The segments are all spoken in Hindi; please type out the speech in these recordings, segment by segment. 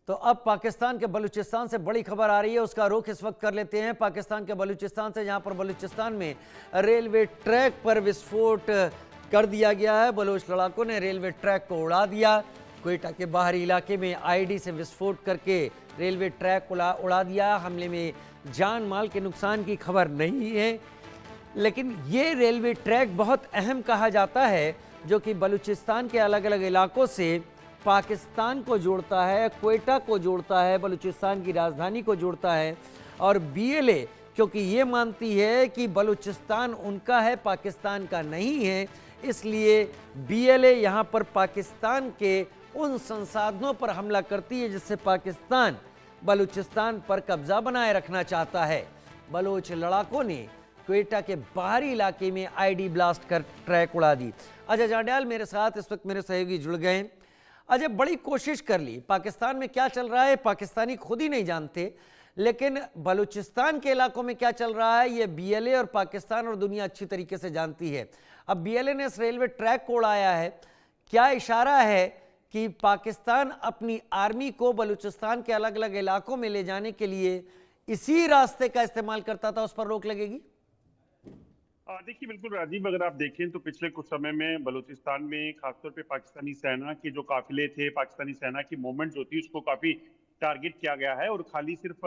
तो अब पाकिस्तान के बलूचिस्तान से बड़ी खबर आ रही है, उसका रुख इस वक्त कर लेते हैं पाकिस्तान के बलूचिस्तान से, जहां पर बलूचिस्तान में रेलवे ट्रैक पर विस्फोट कर दिया गया है। बलोच लड़ाकों ने रेलवे ट्रैक को उड़ा दिया। क्वेटा के बाहरी इलाके में आईडी से विस्फोट करके रेलवे ट्रैक को उड़ा दिया। हमले में जान माल के नुकसान की खबर नहीं है, लेकिन ये रेलवे ट्रैक बहुत अहम कहा जाता है, जो कि बलूचिस्तान के अलग अलग इलाकों से पाकिस्तान को जोड़ता है, क्वेटा को जोड़ता है, बलूचिस्तान की राजधानी को जोड़ता है। और बीएलए क्योंकि ये मानती है कि बलूचिस्तान उनका है, पाकिस्तान का नहीं है, इसलिए बीएलए यहाँ पर पाकिस्तान के उन संसाधनों पर हमला करती है जिससे पाकिस्तान बलूचिस्तान पर कब्जा बनाए रखना चाहता है। बलोच लड़ाकों ने क्वेटा के बाहरी इलाके में आईडी ब्लास्ट कर ट्रैक उड़ा दी। अजय जांड्याल मेरे साथ इस वक्त मेरे सहयोगी जुड़ गए। अजय, बड़ी कोशिश कर ली, पाकिस्तान में क्या चल रहा है पाकिस्तानी खुद ही नहीं जानते, लेकिन बलूचिस्तान के इलाकों में क्या चल रहा है ये बीएलए और पाकिस्तान और दुनिया अच्छी तरीके से जानती है। अब बीएलए ने इस रेलवे ट्रैक को उड़ाया है, क्या इशारा है कि पाकिस्तान अपनी आर्मी को बलूचिस्तान के अलग अलग इलाकों में ले जाने के लिए इसी रास्ते का इस्तेमाल करता था, उस पर रोक लगेगी? देखिए, बिल्कुल राजीव, अगर आप देखें तो पिछले कुछ समय में बलूचिस्तान में खासतौर पे पाकिस्तानी सेना के जो काफिले थे, पाकिस्तानी सेना की मूवमेंट जो थी, उसको काफी टारगेट किया गया है। और खाली सिर्फ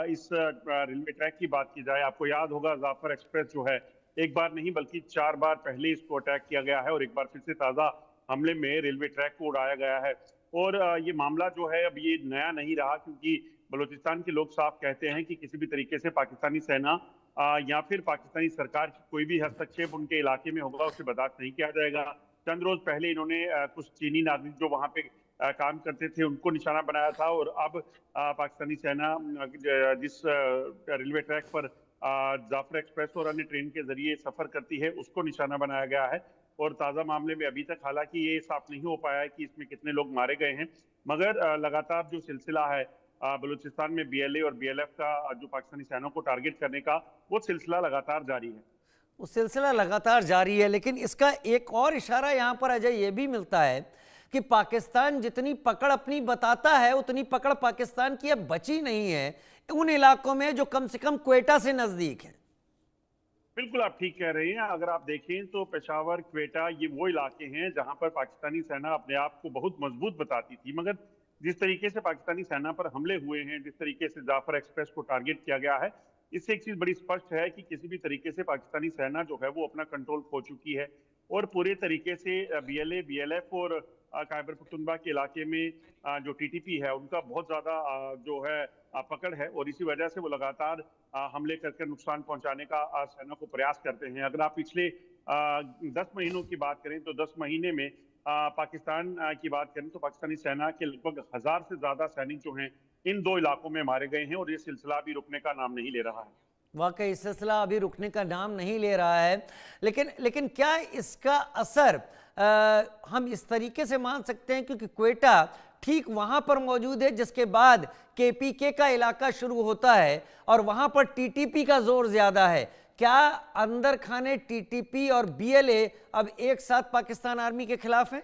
इस रेलवे ट्रैक की बात की जाए, आपको याद होगा जाफर एक्सप्रेस जो है, एक बार नहीं बल्कि 4 बार पहले इसको अटैक किया गया है और एक बार फिर से ताजा हमले में रेलवे ट्रैक को उड़ाया गया है। और ये मामला जो है अब ये नया नहीं रहा, क्योंकि बलूचिस्तान के लोग साफ कहते हैं कि किसी भी तरीके से पाकिस्तानी सेना या फिर पाकिस्तानी सरकार की कोई भी हस्तक्षेप उनके इलाके में होगा उसे बर्दाश्त नहीं किया जाएगा। चंद रोज पहले इन्होंने कुछ चीनी नागरिक जो वहां पे काम करते थे उनको निशाना बनाया था, और अब पाकिस्तानी सेना जिस रेलवे ट्रैक पर जाफर एक्सप्रेस और अन्य ट्रेन के जरिए सफर करती है उसको निशाना बनाया गया है। और ताजा मामले में अभी तक हालांकि ये साफ नहीं हो पाया है कि इसमें कितने लोग मारे गए हैं, मगर लगातार जो सिलसिला है बलूचिस्तान में बीएलए और बीएलएफ का जो पाकिस्तानी सेना को टारगेट करने का, वो सिलसिला लगातार जारी है। वो सिलसिला लगातार जारी है, लेकिन इसका एक और इशारा यहाँ पर अजय ये भी मिलता है कि पाकिस्तान जितनी पकड़ अपनी बताता है उतनी पकड़ पाकिस्तान की अब बची नहीं है उन इलाकों में जो कम से कम क्वेटा से नजदीक है। बिल्कुल आप ठीक कह रहे हैं। अगर आप देखें तो पेशावर, क्वेटा, ये वो इलाके हैं जहां पर पाकिस्तानी सेना अपने आप को बहुत मजबूत बताती थी, मगर जिस तरीके से पाकिस्तानी सेना पर हमले हुए हैं, जिस तरीके से जाफर एक्सप्रेस को टारगेट किया गया है, इससे एक चीज बड़ी स्पष्ट है कि किसी भी तरीके से पाकिस्तानी सेना जो है वो अपना कंट्रोल खो चुकी है। और पूरे तरीके से बीएलए, बीएलएफ और खैबर पख्तूनख्वा के इलाके में जो टीटीपी है उनका बहुत ज्यादा जो है पकड़ है, और इसी वजह से वो लगातार हमले करके नुकसान पहुंचाने का सेना को प्रयास करते हैं। अगर आप पिछले 10 महीनों की बात करें तो 10 महीने में पाकिस्तान की बात करें तो पाकिस्तानी सेना के लगभग 1000 से ज्यादा सैनिक जो हैं इन दो इलाकों में मारे गए हैं, और ये सिलसिला भी रुकने का नाम नहीं ले रहा है। वाकई सिलसिला अभी रुकने का नाम नहीं ले रहा है, लेकिन क्या इसका असर हम इस तरीके से मान सकते हैं, क्योंकि क्वेटा ठीक वहां पर मौजूद है जिसके बाद केपीके का इलाका शुरू होता है और वहां पर टीटीपी का जोर ज्यादा है। क्या अंदर खाने टीटीपी और बीएलए अब एक साथ पाकिस्तान आर्मी के खिलाफ है?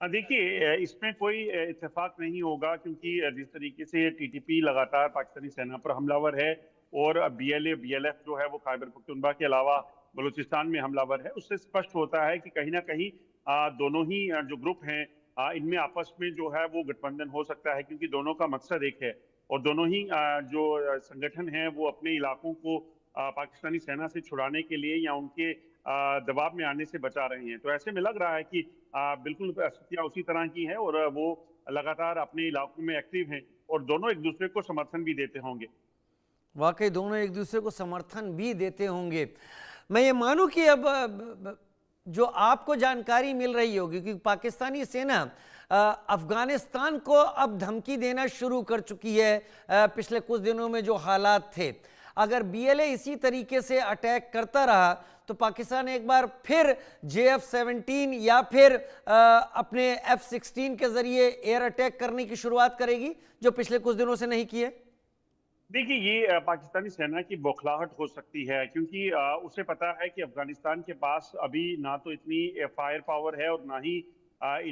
देखिए, इसमें कोई इत्तेफाक नहीं होगा, क्योंकि जिस तरीके से टीटीपी लगातार पाकिस्तानी सेना पर हमलावर है और बीएलए, बीएलएफ जो है वो खैबर पख्तूनख्वा के अलावा बलूचिस्तान में हमलावर है, उससे स्पष्ट होता है कि कहीं ना कहीं दोनों ही जो ग्रुप हैं इनमें आपस में जो है वो गठबंधन हो सकता है, क्योंकि दोनों का मकसद एक है और दोनों ही जो संगठन हैं वो अपने इलाकों को पाकिस्तानी सेना से छुड़ाने के लिए या उनके दबाव में आने से बचा रहे हैं। तो ऐसे में लग रहा है कि बिल्कुल स्थितियां उसी तरह की हैं और वो लगातार अपने इलाकों में एक्टिव हैं और दोनों एक दूसरे को समर्थन भी देते होंगे। वाकई दोनों एक दूसरे को समर्थन भी देते होंगे। मैं ये मानूं कि अब जो आपको जानकारी मिल रही होगी कि पाकिस्तानी सेना अफगानिस्तान को अब धमकी देना शुरू कर चुकी है। पिछले कुछ दिनों में जो हालात थे, अगर बीएलए इसी तरीके से अटैक करता रहा तो पाकिस्तान एक बार फिर JF-17 या फिर अपने F-16 के जरिए एयर अटैक करने की शुरुआत करेगी, जो पिछले कुछ दिनों से नहीं किए। देखिए, ये पाकिस्तानी सेना की बौखलाहट हो सकती है, क्योंकि उसे पता है कि अफगानिस्तान के पास अभी ना तो इतनी फायर पावर है और ना ही इतनी